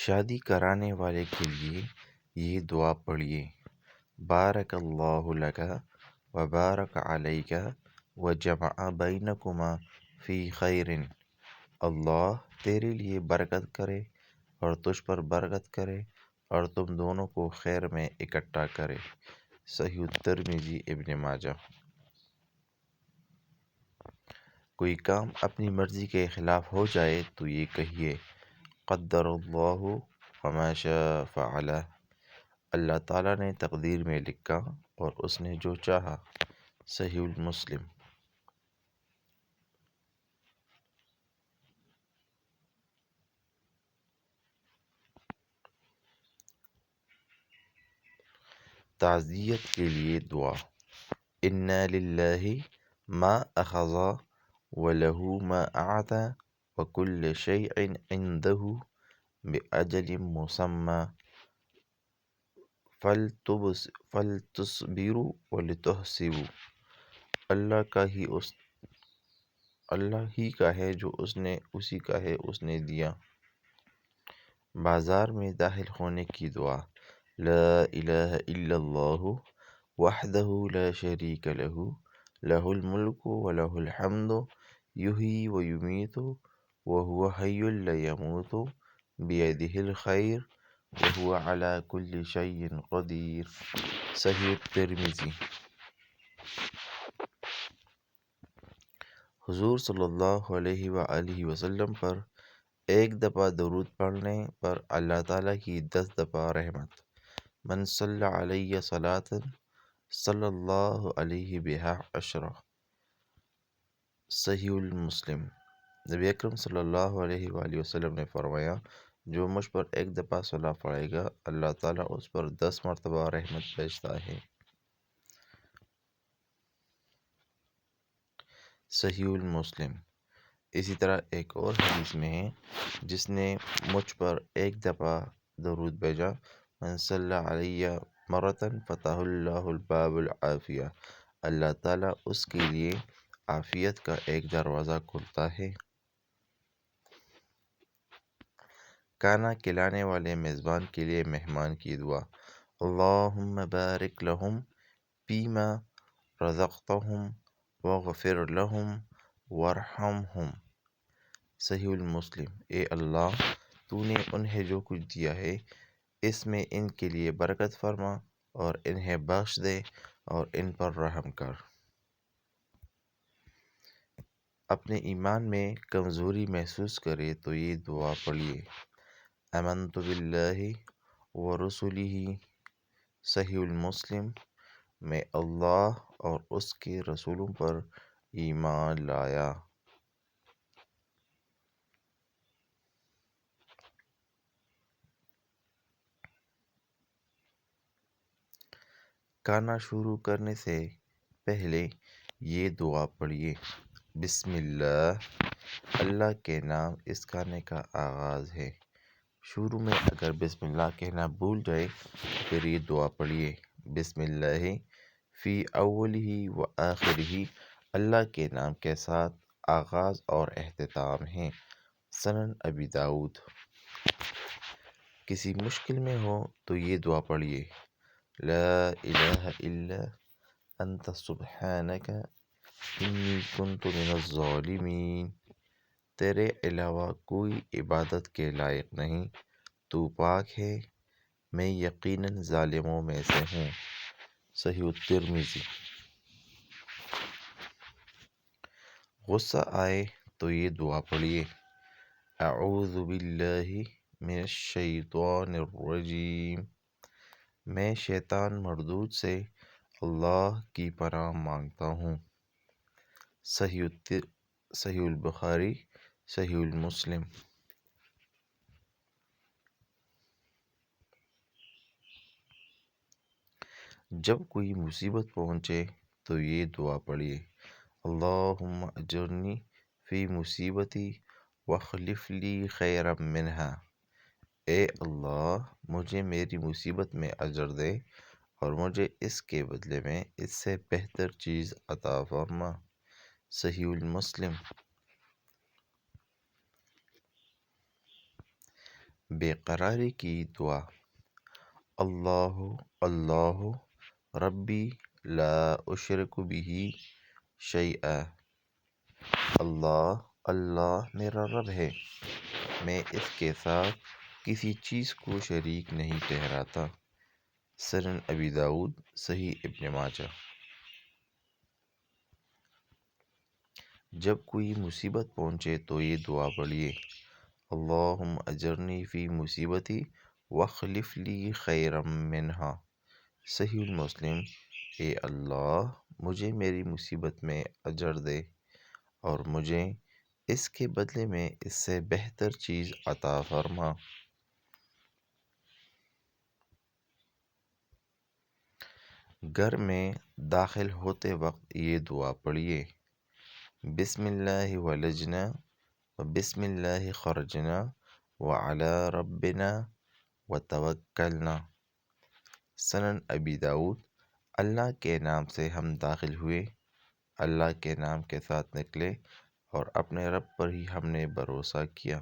شادی کرانے والے کے لیے یہ دعا پڑھیے: بارک اللہ لک و بارک علیک و جمع بینکما فی خیر۔ اللہ تیرے لیے برکت کرے اور تجھ پر برکت کرے اور تم دونوں کو خیر میں اکٹھا کرے۔ صحیح ترمذی، ابن ماجہ۔ کوئی کام اپنی مرضی کے خلاف ہو جائے تو یہ کہیے: قدر اللہ وما شاء فعل۔ اللہ تعالیٰ نے تقدیر میں لکھا اور اس نے جو چاہا۔ صحیح مسلم۔ تعزیت کے لیے دعا: انا للہ ما اخذ وله ما اعطى وكل شيء عنده بأجل مسمى فلتصبروا ولتحسبوا۔ اللہ ہی کا ہے جو اس نے، اسی کا ہے اس نے دیا۔ بازار میں داخل ہونے کی دعا: لا الہ الا اللہ وحدہ لا شریک لہ لہ الملک ولہ الحمد یحیی ویمیت وہو حی لا یموت بیدہ الخیر وہو علی کل شیء قدیر۔ صحیح ترمذی۔ حضور صلی اللہ علیہ وآلہ وسلم پر ایک دفعہ درود پڑھنے پر اللہ تعالیٰ کی 10 دفعہ رحمت۔ من صلی علیہ صلاۃ صلی اللہ علیہ بہا عشرہ۔ صحیح المسلم۔ نبی اکرم صلی اللہ علیہ وآلہ وسلم نے فرمایا: جو مجھ پر ایک دفعہ صلاۃ پڑھے گا اللہ تعالیٰ اس پر 10 مرتبہ رحمت بھیجتا ہے۔ صحیح المسلم۔ اسی طرح ایک اور حدیث میں ہے: جس نے مجھ پر ایک دفعہ درود بھیجا، من صلی علیہ مرتن فتح اللہ الباب العافیہ، اللہ تعالیٰ اس کے لیے عافیت کا ایک دروازہ کھولتا ہے۔ کھانا کھلانے والے میزبان کے لیے مہمان کی دعا: اللہم بارک لہم فیما رزقتہم واغفر لہم وارحمہم۔ صحیح المسلم۔ اے اللہ، تو نے انہیں جو کچھ دیا ہے اس میں ان کے لیے برکت فرما اور انہیں بخش دے اور ان پر رحم کر۔ اپنے ایمان میں کمزوری محسوس کرے تو یہ دعا پڑھیے: آمنت باللہ ورسلہ۔ صحیح المسلم۔ میں اللہ اور اس کے رسولوں پر ایمان لایا۔ کھانا شروع کرنے سے پہلے یہ دعا پڑھیے: بسم اللہ، اللہ کے نام اس کھانے کا آغاز ہے۔ شروع میں اگر بسم اللہ کہنا بھول جائے تو پھر یہ دعا پڑھیے: بسم اللہ فی اولہ و آخرہ۔ اللہ کے نام کے ساتھ آغاز اور اختتام ہے۔ سنن ابی داؤد۔ کسی مشکل میں ہو تو یہ دعا پڑھیے: لا الہ الا انت سبحانک انی کنت من الظالمین۔ تیرے علاوہ کوئی عبادت کے لائق نہیں، تو پاک ہے، میں یقیناً ظالموں میں سے ہوں۔ صحیح ترمذی۔ غصہ آئے تو یہ دعا پڑھیے: اعوذ باللہ من الشیطان الرجیم۔ میں شیطان مردود سے اللہ کی پناہ مانگتا ہوں۔ صحیح البخاری، صحیح المسلم۔ جب کوئی مصیبت پہنچے تو یہ دعا پڑھیے: اللہم اجرنی فی مصیبتی واخلف لی خیرا منہا۔ اے اللہ، مجھے میری مصیبت میں اجر دے اور مجھے اس کے بدلے میں اس سے بہتر چیز عطا فرما۔ صحیح المسلم۔ بے قراری کی دعا، اللہ اللہ ربی لا اشرک بہ شیئا، اللہ اللہ میرا رب ہے، میں اس کے ساتھ کسی چیز کو شریک نہیں ٹھہراتا۔ سنن ابی داؤد، صحیح ابن ماجہ۔ جب کوئی مصیبت پہنچے تو یہ دعا پڑھیے، اللہم اجرنی فی مصیبتی واخلف لی خیرا منہا۔ صحیح مسلم۔ اے اللہ مجھے میری مصیبت میں اجر دے اور مجھے اس کے بدلے میں اس سے بہتر چیز عطا فرما۔ گھر میں داخل ہوتے وقت یہ دعا پڑھیے، بسم اللہ ولجنا وبسم اللہ خرجنا وعلی ربنا وتوکلنا۔ سنن ابی داؤد۔ اللہ کے نام سے ہم داخل ہوئے، اللہ کے نام کے ساتھ نکلے اور اپنے رب پر ہی ہم نے بھروسہ کیا۔